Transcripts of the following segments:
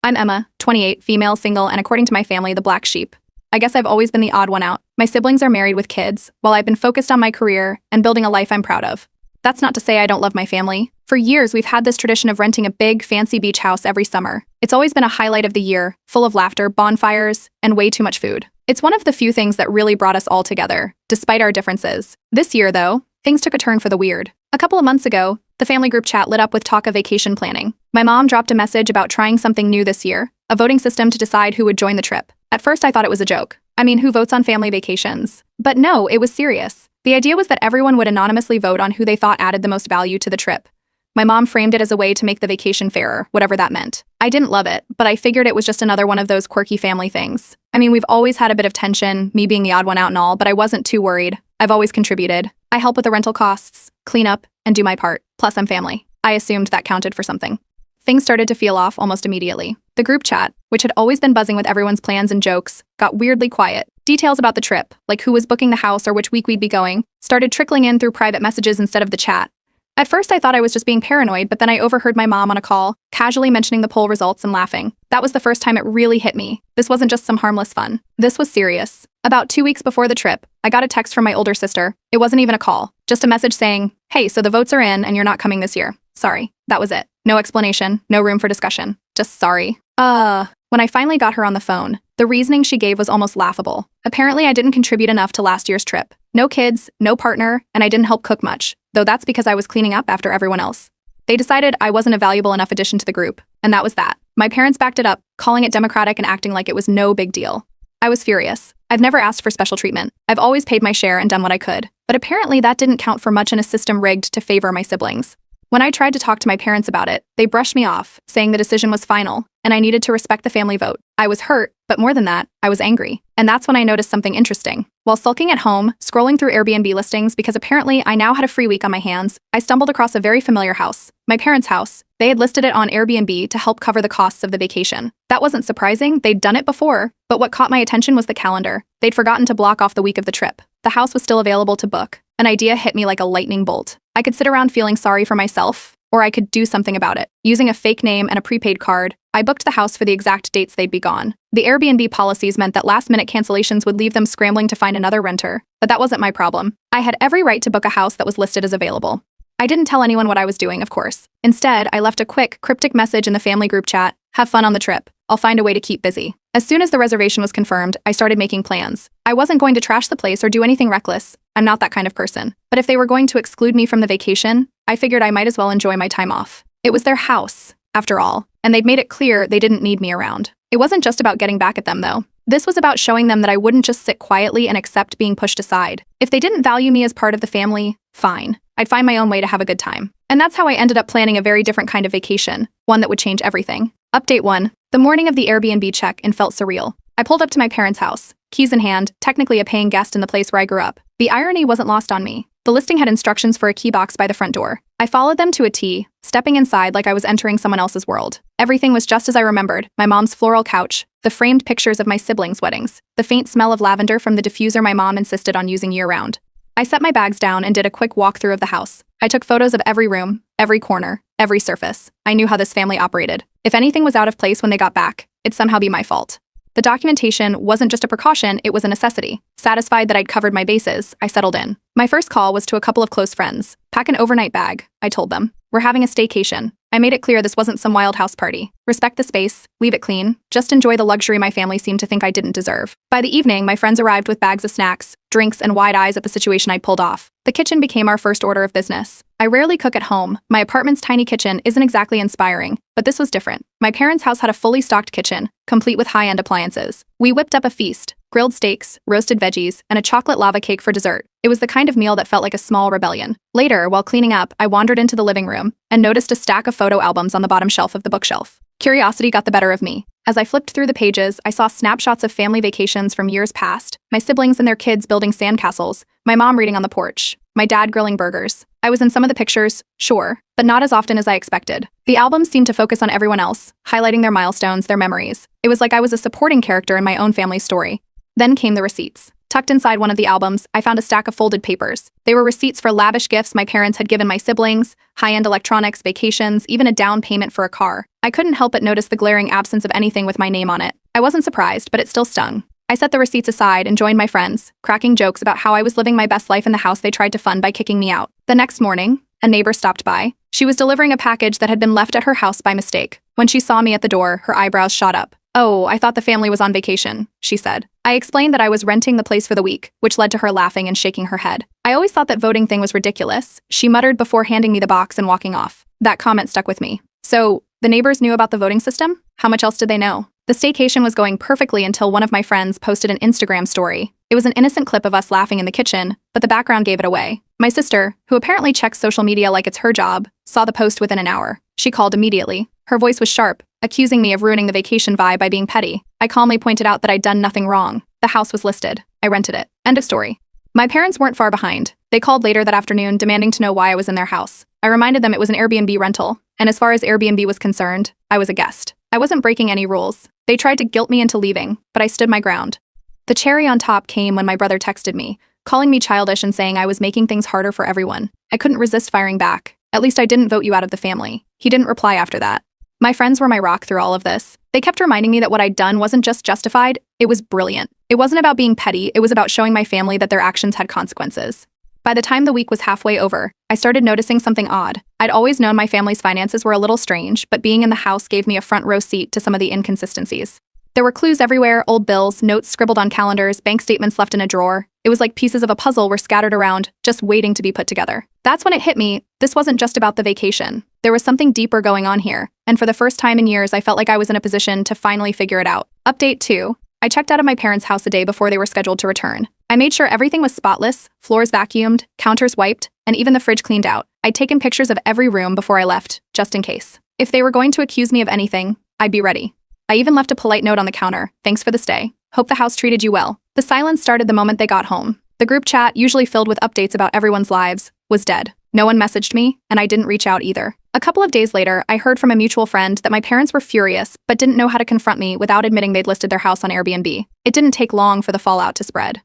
I'm Emma, 28, female, single, and according to my family, the black sheep. I guess I've always been the odd one out. My siblings are married with kids, while I've been focused on my career and building a life I'm proud of. That's not to say I don't love my family. For years, we've had this tradition of renting a big, fancy beach house every summer. It's always been a highlight of the year, full of laughter, bonfires, and way too much food. It's one of the few things that really brought us all together, despite our differences. This year, though, things took a turn for the weird. A couple of months ago, the family group chat lit up with talk of vacation planning. My mom dropped a message about trying something new this year, a voting system to decide who would join the trip. At first, I thought it was a joke. I mean, who votes on family vacations? But no, it was serious. The idea was that everyone would anonymously vote on who they thought added the most value to the trip. My mom framed it as a way to make the vacation fairer, whatever that meant. I didn't love it, but I figured it was just another one of those quirky family things. I mean, we've always had a bit of tension, me being the odd one out and all, but I wasn't too worried. I've always contributed. I help with the rental costs, clean up, and do my part. Plus, I'm family. I assumed that counted for something. Things started to feel off almost immediately. The group chat, which had always been buzzing with everyone's plans and jokes, got weirdly quiet. Details about the trip, like who was booking the house or which week we'd be going, started trickling in through private messages instead of the chat. At first, I thought I was just being paranoid, but then I overheard my mom on a call, casually mentioning the poll results and laughing. That was the first time it really hit me. This wasn't just some harmless fun. This was serious. About 2 weeks before the trip, I got a text from my older sister. It wasn't even a call, just a message saying, "Hey, so the votes are in and you're not coming this year. Sorry." That was it. No explanation, no room for discussion. Just sorry. When I finally got her on the phone, the reasoning she gave was almost laughable. Apparently, I didn't contribute enough to last year's trip. No kids, no partner, and I didn't help cook much, though that's because I was cleaning up after everyone else. They decided I wasn't a valuable enough addition to the group, and that was that. My parents backed it up, calling it democratic and acting like it was no big deal. I was furious. I've never asked for special treatment. I've always paid my share and done what I could. But apparently that didn't count for much in a system rigged to favor my siblings. When I tried to talk to my parents about it, they brushed me off, saying the decision was final, and I needed to respect the family vote. I was hurt, but more than that, I was angry. And that's when I noticed something interesting. While sulking at home, scrolling through Airbnb listings because apparently I now had a free week on my hands, I stumbled across a very familiar house. My parents' house. They had listed it on Airbnb to help cover the costs of the vacation. That wasn't surprising, they'd done it before, but what caught my attention was the calendar. They'd forgotten to block off the week of the trip. The house was still available to book. An idea hit me like a lightning bolt. I could sit around feeling sorry for myself, or I could do something about it. Using a fake name and a prepaid card, I booked the house for the exact dates they'd be gone. The Airbnb policies meant that last-minute cancellations would leave them scrambling to find another renter, but that wasn't my problem. I had every right to book a house that was listed as available. I didn't tell anyone what I was doing, of course. Instead, I left a quick, cryptic message in the family group chat, "Have fun on the trip. I'll find a way to keep busy." As soon as the reservation was confirmed, I started making plans. I wasn't going to trash the place or do anything reckless. I'm not that kind of person. But if they were going to exclude me from the vacation, I figured I might as well enjoy my time off. It was their house, after all, and they'd made it clear they didn't need me around. It wasn't just about getting back at them, though. This was about showing them that I wouldn't just sit quietly and accept being pushed aside. If they didn't value me as part of the family, fine. I'd find my own way to have a good time. And that's how I ended up planning a very different kind of vacation, one that would change everything. Update 1. The morning of the Airbnb check-in felt surreal. I pulled up to my parents' house, keys in hand, technically a paying guest in the place where I grew up. The irony wasn't lost on me. The listing had instructions for a key box by the front door. I followed them to a T, stepping inside like I was entering someone else's world. Everything was just as I remembered: my mom's floral couch, the framed pictures of my siblings' weddings, the faint smell of lavender from the diffuser my mom insisted on using year-round. I set my bags down and did a quick walkthrough of the house. I took photos of every room, every corner, every surface. I knew how this family operated. If anything was out of place when they got back, it'd somehow be my fault. The documentation wasn't just a precaution, it was a necessity. Satisfied that I'd covered my bases, I settled in. My first call was to a couple of close friends. "Pack an overnight bag," I told them. "We're having a staycation." I made it clear this wasn't some wild house party. Respect the space, leave it clean, just enjoy the luxury my family seemed to think I didn't deserve. By the evening, my friends arrived with bags of snacks, drinks, and wide eyes at the situation I'd pulled off. The kitchen became our first order of business. I rarely cook at home. My apartment's tiny kitchen isn't exactly inspiring, but this was different. My parents' house had a fully stocked kitchen, complete with high-end appliances. We whipped up a feast: grilled steaks, roasted veggies, and a chocolate lava cake for dessert. It was the kind of meal that felt like a small rebellion. Later, while cleaning up, I wandered into the living room and noticed a stack of photo albums on the bottom shelf of the bookshelf. Curiosity got the better of me. As I flipped through the pages, I saw snapshots of family vacations from years past, my siblings and their kids building sandcastles, my mom reading on the porch, my dad grilling burgers. I was in some of the pictures, sure, but not as often as I expected. The albums seemed to focus on everyone else, highlighting their milestones, their memories. It was like I was a supporting character in my own family's story. Then came the receipts. Tucked inside one of the albums, I found a stack of folded papers. They were receipts for lavish gifts my parents had given my siblings, high-end electronics, vacations, even a down payment for a car. I couldn't help but notice the glaring absence of anything with my name on it. I wasn't surprised, but it still stung. I set the receipts aside and joined my friends, cracking jokes about how I was living my best life in the house they tried to fund by kicking me out. The next morning, a neighbor stopped by. She was delivering a package that had been left at her house by mistake. When she saw me at the door, her eyebrows shot up. "Oh, I thought the family was on vacation," she said. I explained that I was renting the place for the week, which led to her laughing and shaking her head. "I always thought that voting thing was ridiculous," she muttered before handing me the box and walking off. That comment stuck with me. So, the neighbors knew about the voting system? How much else did they know? The staycation was going perfectly until one of my friends posted an Instagram story. It was an innocent clip of us laughing in the kitchen, but the background gave it away. My sister, who apparently checks social media like it's her job, saw the post within an hour. She called immediately. Her voice was sharp, accusing me of ruining the vacation vibe by being petty. I calmly pointed out that I'd done nothing wrong. The house was listed. I rented it. End of story. My parents weren't far behind. They called later that afternoon demanding to know why I was in their house. I reminded them it was an Airbnb rental, and as far as Airbnb was concerned, I was a guest. I wasn't breaking any rules. They tried to guilt me into leaving, but I stood my ground. The cherry on top came when my brother texted me, calling me childish and saying I was making things harder for everyone. I couldn't resist firing back. "At least I didn't vote you out of the family." He didn't reply after that. My friends were my rock through all of this. They kept reminding me that what I'd done wasn't just justified, it was brilliant. It wasn't about being petty, it was about showing my family that their actions had consequences. By the time the week was halfway over, I started noticing something odd. I'd always known my family's finances were a little strange, but being in the house gave me a front row seat to some of the inconsistencies. There were clues everywhere, old bills, notes scribbled on calendars, bank statements left in a drawer. It was like pieces of a puzzle were scattered around, just waiting to be put together. That's when it hit me, this wasn't just about the vacation. There was something deeper going on here, and for the first time in years I felt like I was in a position to finally figure it out. Update 2. I checked out of my parents' house a day before they were scheduled to return. I made sure everything was spotless, floors vacuumed, counters wiped, and even the fridge cleaned out. I'd taken pictures of every room before I left, just in case. If they were going to accuse me of anything, I'd be ready. I even left a polite note on the counter. "Thanks for the stay. Hope the house treated you well." The silence started the moment they got home. The group chat, usually filled with updates about everyone's lives, was dead. No one messaged me, and I didn't reach out either. A couple of days later, I heard from a mutual friend that my parents were furious, but didn't know how to confront me without admitting they'd listed their house on Airbnb. It didn't take long for the fallout to spread.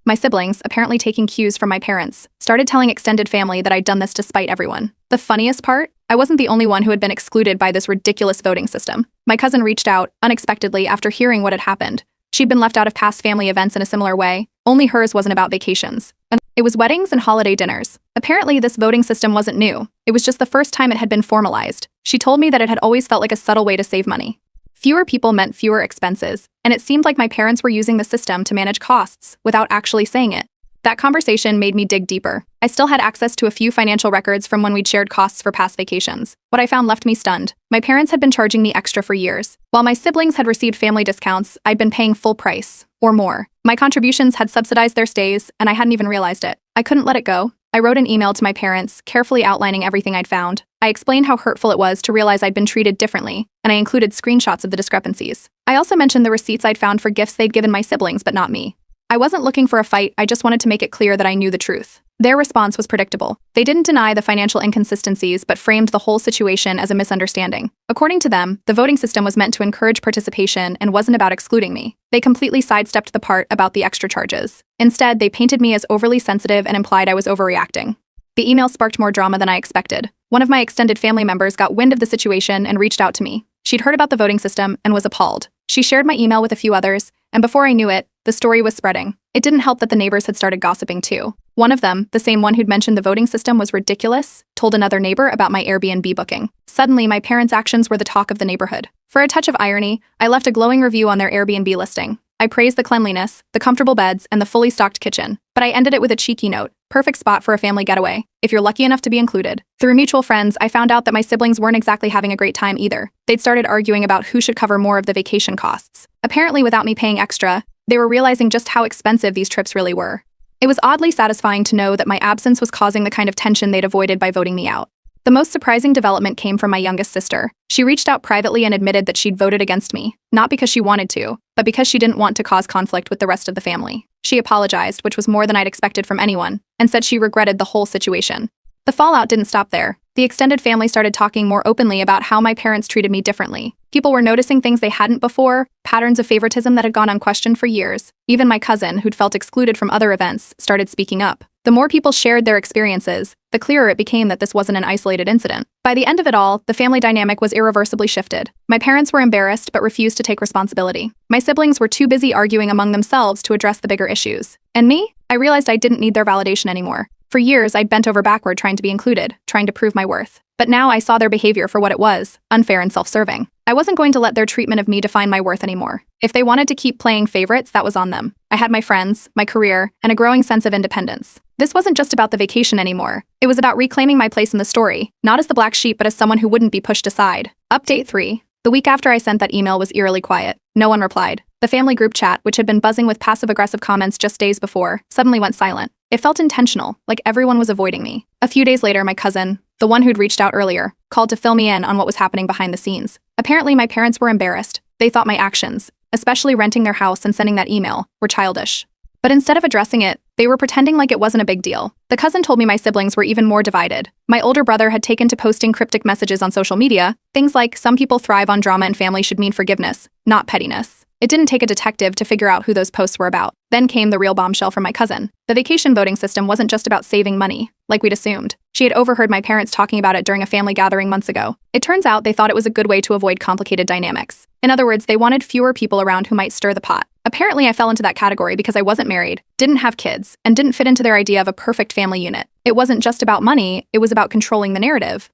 My siblings, apparently taking cues from my parents, started telling extended family that I'd done this to spite everyone. The funniest part? I wasn't the only one who had been excluded by this ridiculous voting system. My cousin reached out, unexpectedly, after hearing what had happened. She'd been left out of past family events in a similar way, only hers wasn't about vacations. And it was weddings and holiday dinners. Apparently, this voting system wasn't new. It was just the first time it had been formalized. She told me that it had always felt like a subtle way to save money. Fewer people meant fewer expenses, and it seemed like my parents were using the system to manage costs without actually saying it. That conversation made me dig deeper. I still had access to a few financial records from when we'd shared costs for past vacations. What I found left me stunned. My parents had been charging me extra for years. While my siblings had received family discounts, I'd been paying full price, or more. My contributions had subsidized their stays, and I hadn't even realized it. I couldn't let it go. I wrote an email to my parents, carefully outlining everything I'd found. I explained how hurtful it was to realize I'd been treated differently, and I included screenshots of the discrepancies. I also mentioned the receipts I'd found for gifts they'd given my siblings, but not me. I wasn't looking for a fight, I just wanted to make it clear that I knew the truth. Their response was predictable. They didn't deny the financial inconsistencies, but framed the whole situation as a misunderstanding. According to them, the voting system was meant to encourage participation and wasn't about excluding me. They completely sidestepped the part about the extra charges. Instead, they painted me as overly sensitive and implied I was overreacting. The email sparked more drama than I expected. One of my extended family members got wind of the situation and reached out to me. She'd heard about the voting system and was appalled. She shared my email with a few others, and before I knew it, the story was spreading. It didn't help that the neighbors had started gossiping too. One of them, the same one who'd mentioned the voting system was ridiculous, told another neighbor about my Airbnb booking. Suddenly, my parents' actions were the talk of the neighborhood. For a touch of irony, I left a glowing review on their Airbnb listing. I praised the cleanliness, the comfortable beds, and the fully stocked kitchen, but I ended it with a cheeky note: perfect spot for a family getaway, if you're lucky enough to be included. Through mutual friends, I found out that my siblings weren't exactly having a great time either. They'd started arguing about who should cover more of the vacation costs. Apparently, without me paying extra, they were realizing just how expensive these trips really were. It was oddly satisfying to know that my absence was causing the kind of tension they'd avoided by voting me out. The most surprising development came from my youngest sister. She reached out privately and admitted that she'd voted against me, not because she wanted to, but because she didn't want to cause conflict with the rest of the family. She apologized, which was more than I'd expected from anyone, and said she regretted the whole situation. The fallout didn't stop there. the extended family started talking more openly about how my parents treated me differently. People were noticing things they hadn't before, patterns of favoritism that had gone unquestioned for years. Even my cousin, who'd felt excluded from other events, started speaking up. The more people shared their experiences, the clearer it became that this wasn't an isolated incident. By the end of it all, the family dynamic was irreversibly shifted. My parents were embarrassed but refused to take responsibility. My siblings were too busy arguing among themselves to address the bigger issues. And me? I realized I didn't need their validation anymore. For years, I'd bent over backward trying to be included, trying to prove my worth. But now I saw their behavior for what it was, unfair and self-serving. I wasn't going to let their treatment of me define my worth anymore. If they wanted to keep playing favorites, that was on them. I had my friends, my career, and a growing sense of independence. This wasn't just about the vacation anymore. It was about reclaiming my place in the story, not as the black sheep, but as someone who wouldn't be pushed aside. Update 3. The week after I sent that email was eerily quiet. No one replied. The family group chat, which had been buzzing with passive-aggressive comments just days before, suddenly went silent. It felt intentional, like everyone was avoiding me. A few days later, my cousin, the one who'd reached out earlier, called to fill me in on what was happening behind the scenes. Apparently, my parents were embarrassed. They thought my actions, especially renting their house and sending that email, were childish. But instead of addressing it, they were pretending like it wasn't a big deal. The cousin told me my siblings were even more divided. My older brother had taken to posting cryptic messages on social media, things like, "Some people thrive on drama and family should mean forgiveness, not pettiness." It didn't take a detective to figure out who those posts were about. Then came the real bombshell from my cousin. The vacation voting system wasn't just about saving money, like we'd assumed. She had overheard my parents talking about it during a family gathering months ago. It turns out they thought it was a good way to avoid complicated dynamics. In other words, they wanted fewer people around who might stir the pot. Apparently, I fell into that category because I wasn't married, didn't have kids, and didn't fit into their idea of a perfect family unit. It wasn't just about money, it was about controlling the narrative.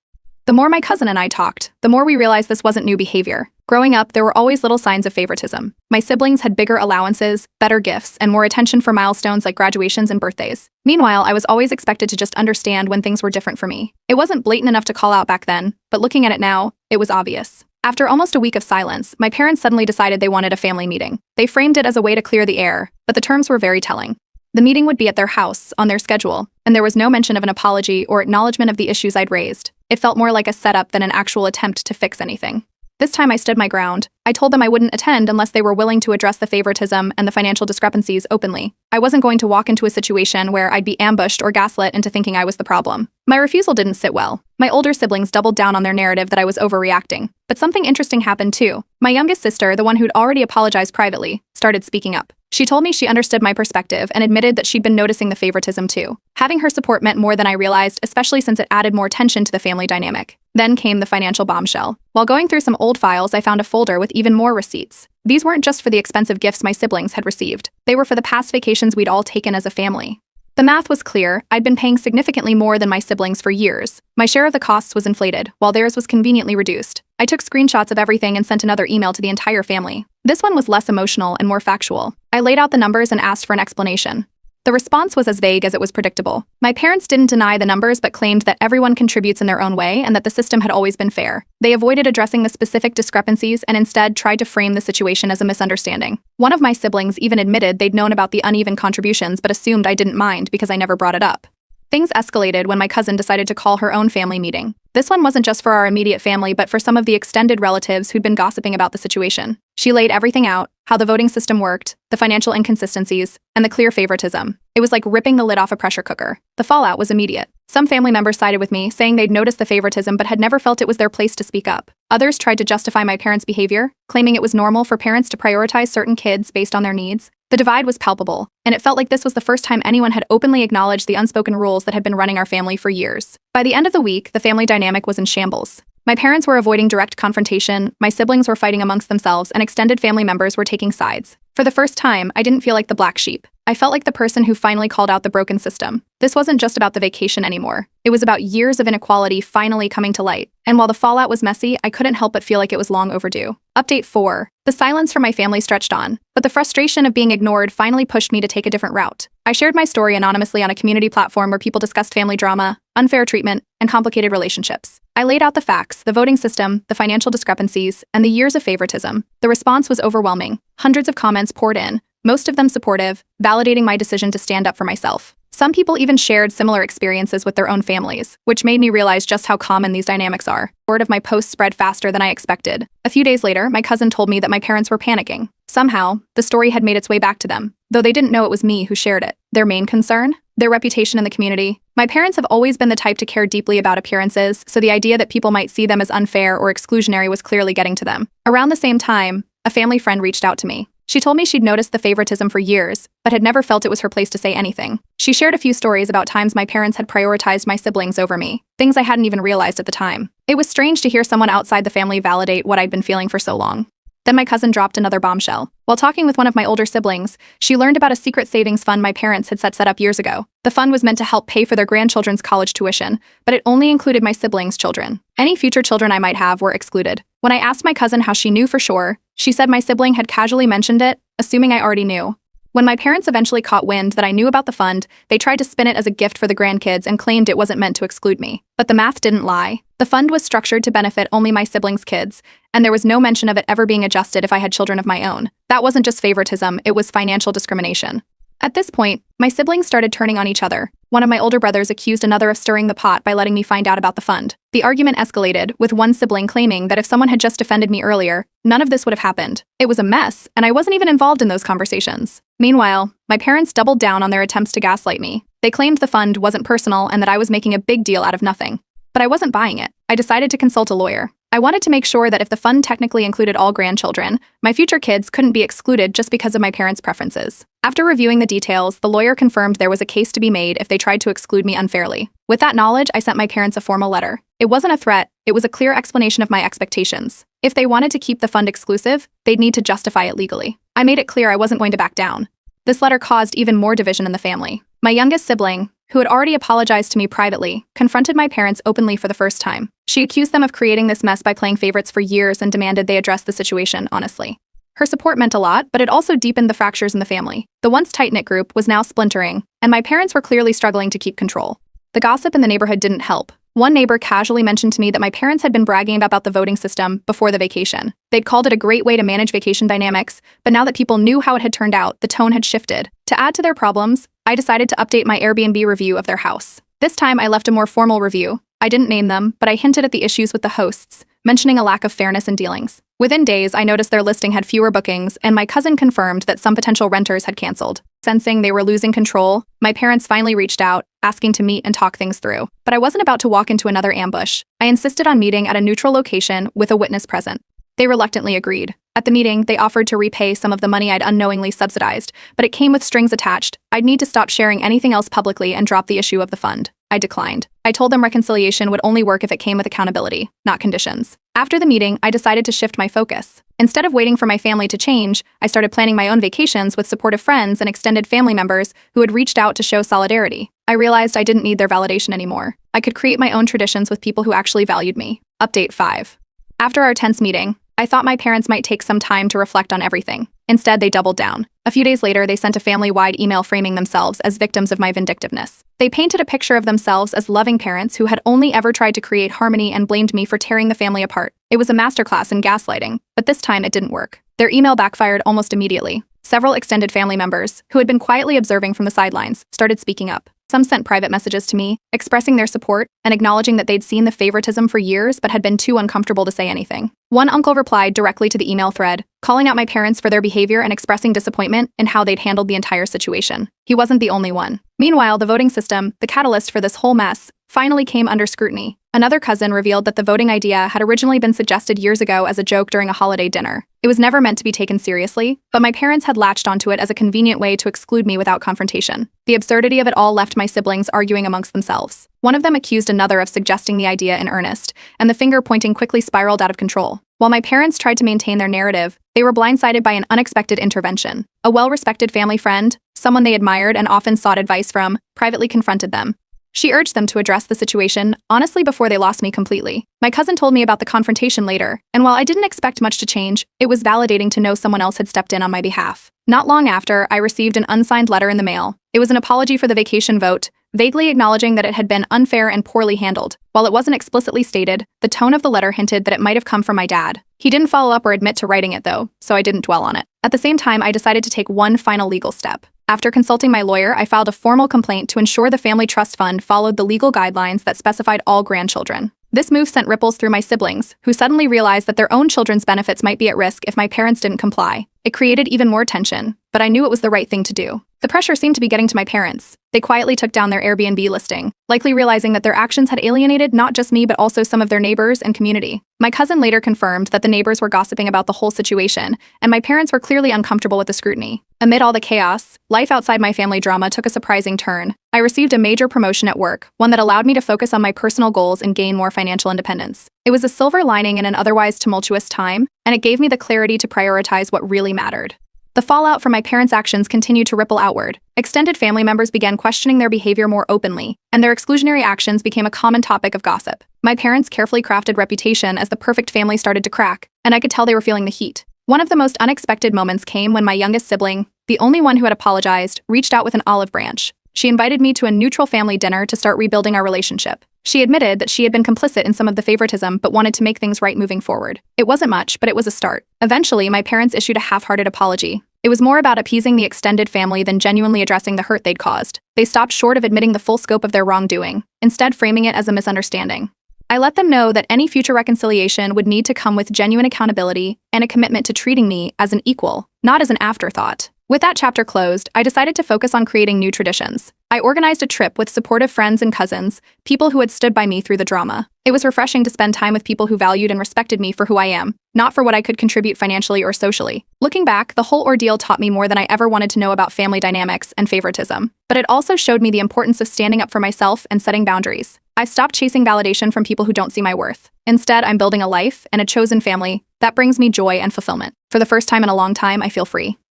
The more my cousin and I talked, the more we realized this wasn't new behavior. Growing up, there were always little signs of favoritism. My siblings had bigger allowances, better gifts, and more attention for milestones like graduations and birthdays. Meanwhile, I was always expected to just understand when things were different for me. It wasn't blatant enough to call out back then, but looking at it now, it was obvious. After almost a week of silence, my parents suddenly decided they wanted a family meeting. They framed it as a way to clear the air, but the terms were very telling. The meeting would be at their house, on their schedule, and there was no mention of an apology or acknowledgement of the issues I'd raised. It felt more like a setup than an actual attempt to fix anything. This time I stood my ground. I told them I wouldn't attend unless they were willing to address the favoritism and the financial discrepancies openly. I wasn't going to walk into a situation where I'd be ambushed or gaslit into thinking I was the problem. My refusal didn't sit well. My older siblings doubled down on their narrative that I was overreacting. But something interesting happened too. My youngest sister, the one who'd already apologized privately, started speaking up. She told me she understood my perspective and admitted that she'd been noticing the favoritism too. Having her support meant more than I realized, especially since it added more tension to the family dynamic. Then came the financial bombshell. While going through some old files, I found a folder with even more receipts. These weren't just for the expensive gifts my siblings had received. They were for the past vacations we'd all taken as a family. The math was clear. I'd been paying significantly more than my siblings for years. My share of the costs was inflated, while theirs was conveniently reduced. I took screenshots of everything and sent another email to the entire family. This one was less emotional and more factual. I laid out the numbers and asked for an explanation. The response was as vague as it was predictable. My parents didn't deny the numbers but claimed that everyone contributes in their own way and that the system had always been fair. They avoided addressing the specific discrepancies and instead tried to frame the situation as a misunderstanding. One of my siblings even admitted they'd known about the uneven contributions but assumed I didn't mind because I never brought it up. Things escalated when my cousin decided to call her own family meeting. This one wasn't just for our immediate family, but for some of the extended relatives who'd been gossiping about the situation. She laid everything out, how the voting system worked, the financial inconsistencies, and the clear favoritism. It was like ripping the lid off a pressure cooker. The fallout was immediate. Some family members sided with me, saying they'd noticed the favoritism but had never felt it was their place to speak up. Others tried to justify my parents' behavior, claiming it was normal for parents to prioritize certain kids based on their needs. The divide was palpable, and it felt like this was the first time anyone had openly acknowledged the unspoken rules that had been running our family for years. By the end of the week, the family dynamic was in shambles. My parents were avoiding direct confrontation, my siblings were fighting amongst themselves, and extended family members were taking sides. For the first time, I didn't feel like the black sheep. I felt like the person who finally called out the broken system. This wasn't just about the vacation anymore. It was about years of inequality finally coming to light. And while the fallout was messy, I couldn't help but feel like it was long overdue. Update 4. The silence from my family stretched on, but the frustration of being ignored finally pushed me to take a different route. I shared my story anonymously on a community platform where people discussed family drama, unfair treatment, and complicated relationships. I laid out the facts, the voting system, the financial discrepancies, and the years of favoritism. The response was overwhelming. Hundreds of comments poured in, most of them supportive, validating my decision to stand up for myself. Some people even shared similar experiences with their own families, which made me realize just how common these dynamics are. Word of my post spread faster than I expected. A few days later, my cousin told me that my parents were panicking. Somehow, the story had made its way back to them, though they didn't know it was me who shared it. Their main concern? Their reputation in the community. My parents have always been the type to care deeply about appearances, so the idea that people might see them as unfair or exclusionary was clearly getting to them. Around the same time, a family friend reached out to me. She told me she'd noticed the favoritism for years, but had never felt it was her place to say anything. She shared a few stories about times my parents had prioritized my siblings over me, things I hadn't even realized at the time. It was strange to hear someone outside the family validate what I'd been feeling for so long. Then my cousin dropped another bombshell. While talking with one of my older siblings, she learned about a secret savings fund my parents had set up years ago. The fund was meant to help pay for their grandchildren's college tuition, but it only included my siblings' children. Any future children I might have were excluded. When I asked my cousin how she knew for sure, she said my sibling had casually mentioned it, assuming I already knew. When my parents eventually caught wind that I knew about the fund, they tried to spin it as a gift for the grandkids and claimed it wasn't meant to exclude me. But the math didn't lie. The fund was structured to benefit only my siblings' kids, and there was no mention of it ever being adjusted if I had children of my own. That wasn't just favoritism, it was financial discrimination. At this point, my siblings started turning on each other. One of my older brothers accused another of stirring the pot by letting me find out about the fund. The argument escalated, with one sibling claiming that if someone had just defended me earlier, none of this would have happened. It was a mess, and I wasn't even involved in those conversations. Meanwhile, my parents doubled down on their attempts to gaslight me. They claimed the fund wasn't personal and that I was making a big deal out of nothing. But I wasn't buying it. I decided to consult a lawyer. I wanted to make sure that if the fund technically included all grandchildren, my future kids couldn't be excluded just because of my parents' preferences. After reviewing the details, the lawyer confirmed there was a case to be made if they tried to exclude me unfairly. With that knowledge, I sent my parents a formal letter. It wasn't a threat, it was a clear explanation of my expectations. If they wanted to keep the fund exclusive, they'd need to justify it legally. I made it clear I wasn't going to back down. This letter caused even more division in the family. My youngest sibling, who had already apologized to me privately, confronted my parents openly for the first time. She accused them of creating this mess by playing favorites for years and demanded they address the situation honestly. Her support meant a lot, but it also deepened the fractures in the family. The once tight-knit group was now splintering, and my parents were clearly struggling to keep control. The gossip in the neighborhood didn't help. One neighbor casually mentioned to me that my parents had been bragging about the voting system before the vacation. They'd called it a great way to manage vacation dynamics, but now that people knew how it had turned out, the tone had shifted. To add to their problems, I decided to update my Airbnb review of their house. This time I left a more formal review. I didn't name them, but I hinted at the issues with the hosts, mentioning a lack of fairness in dealings. Within days, I noticed their listing had fewer bookings, and my cousin confirmed that some potential renters had canceled. Sensing they were losing control, my parents finally reached out, asking to meet and talk things through. But I wasn't about to walk into another ambush. I insisted on meeting at a neutral location with a witness present. They reluctantly agreed. At the meeting, they offered to repay some of the money I'd unknowingly subsidized, but it came with strings attached. I'd need to stop sharing anything else publicly and drop the issue of the fund. I declined. I told them reconciliation would only work if it came with accountability, not conditions. After the meeting, I decided to shift my focus. Instead of waiting for my family to change, I started planning my own vacations with supportive friends and extended family members who had reached out to show solidarity. I realized I didn't need their validation anymore. I could create my own traditions with people who actually valued me. Update 5. After our tense meeting, I thought my parents might take some time to reflect on everything. Instead, they doubled down. A few days later, they sent a family-wide email framing themselves as victims of my vindictiveness. They painted a picture of themselves as loving parents who had only ever tried to create harmony and blamed me for tearing the family apart. It was a masterclass in gaslighting, but this time it didn't work. Their email backfired almost immediately. Several extended family members, who had been quietly observing from the sidelines, started speaking up. Some sent private messages to me, expressing their support and acknowledging that they'd seen the favoritism for years but had been too uncomfortable to say anything. One uncle replied directly to the email thread, calling out my parents for their behavior and expressing disappointment in how they'd handled the entire situation. He wasn't the only one. Meanwhile, the voting system, the catalyst for this whole mess, finally came under scrutiny. Another cousin revealed that the voting idea had originally been suggested years ago as a joke during a holiday dinner. It was never meant to be taken seriously, but my parents had latched onto it as a convenient way to exclude me without confrontation. The absurdity of it all left my siblings arguing amongst themselves. One of them accused another of suggesting the idea in earnest, and the finger pointing quickly spiraled out of control. While my parents tried to maintain their narrative, they were blindsided by an unexpected intervention. A well-respected family friend, someone they admired and often sought advice from, privately confronted them. She urged them to address the situation, honestly, before they lost me completely. My cousin told me about the confrontation later, and while I didn't expect much to change, it was validating to know someone else had stepped in on my behalf. Not long after, I received an unsigned letter in the mail. It was an apology for the vacation vote, vaguely acknowledging that it had been unfair and poorly handled. While it wasn't explicitly stated, the tone of the letter hinted that it might have come from my dad. He didn't follow up or admit to writing it, though, so I didn't dwell on it. At the same time, I decided to take one final legal step. After consulting my lawyer, I filed a formal complaint to ensure the family trust fund followed the legal guidelines that specified all grandchildren. This move sent ripples through my siblings, who suddenly realized that their own children's benefits might be at risk if my parents didn't comply. It created even more tension, but I knew it was the right thing to do. The pressure seemed to be getting to my parents. They quietly took down their Airbnb listing, likely realizing that their actions had alienated not just me but also some of their neighbors and community. My cousin later confirmed that the neighbors were gossiping about the whole situation, and my parents were clearly uncomfortable with the scrutiny. Amid all the chaos, life outside my family drama took a surprising turn. I received a major promotion at work, one that allowed me to focus on my personal goals and gain more financial independence. It was a silver lining in an otherwise tumultuous time, and it gave me the clarity to prioritize what really mattered. The fallout from my parents' actions continued to ripple outward. Extended family members began questioning their behavior more openly, and their exclusionary actions became a common topic of gossip. My parents' carefully crafted reputation as the perfect family started to crack, and I could tell they were feeling the heat. One of the most unexpected moments came when my youngest sibling, the only one who had apologized, reached out with an olive branch. She invited me to a neutral family dinner to start rebuilding our relationship. She admitted that she had been complicit in some of the favoritism but wanted to make things right moving forward. It wasn't much, but it was a start. Eventually, my parents issued a half-hearted apology. It was more about appeasing the extended family than genuinely addressing the hurt they'd caused. They stopped short of admitting the full scope of their wrongdoing, instead framing it as a misunderstanding. I let them know that any future reconciliation would need to come with genuine accountability and a commitment to treating me as an equal, not as an afterthought. With that chapter closed, I decided to focus on creating new traditions. I organized a trip with supportive friends and cousins, people who had stood by me through the drama. It was refreshing to spend time with people who valued and respected me for who I am, not for what I could contribute financially or socially. Looking back, the whole ordeal taught me more than I ever wanted to know about family dynamics and favoritism. But it also showed me the importance of standing up for myself and setting boundaries. I've stopped chasing validation from people who don't see my worth. Instead, I'm building a life and a chosen family that brings me joy and fulfillment. For the first time in a long time, I feel free.